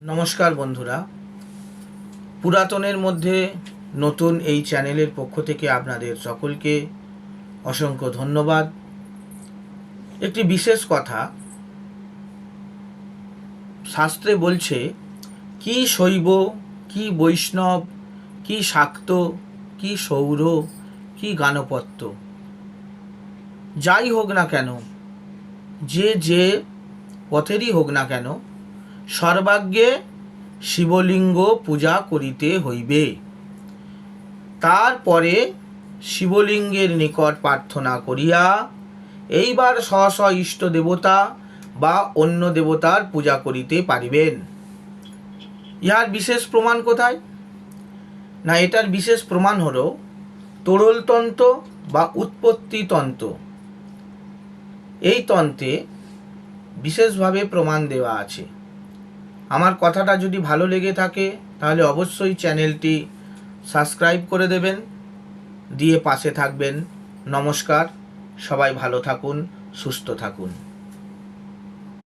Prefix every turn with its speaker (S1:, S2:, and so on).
S1: নমস্কার বন্ধুরা, পুরাতনের মধ্যে নতুন এই চ্যানেলের পক্ষ থেকে আপনাদের সকলকে অসংখ্য ধন্যবাদ। একটি বিশেষ কথা, শাস্ত্রে বলছে কি শৈব, কি বৈষ্ণব, কি শাক্ত, কি সৌর, কি গানপত্য, যাই হোক না কেন, যে পথেরই হোক না কেন, সর্বাগ্যে শিবলিঙ্গ পূজা করিতে হইবে। তারপরে শিবলিঙ্গের নিকট প্রার্থনা করিয়া এইবার স্ব স্ব ইষ্ট দেবতা বা অন্য দেবতার পূজা করিতে পারিবেন। ইহার বিশেষ প্রমাণ কোথায়? না, এটার বিশেষ প্রমাণ হল তোরলতন্ত্র বা উৎপত্তি তন্ত্র। এই তন্ত্রে বিশেষভাবে প্রমাণ দেওয়া আছে। আমার কথাটা যদি ভালো লেগে থাকে তাহলে অবশ্যই চ্যানেলটি সাবস্ক্রাইব করে দেবেন, দিয়ে পাশে থাকবেন। নমস্কার, সবাই ভালো থাকুন, সুস্থ থাকুন।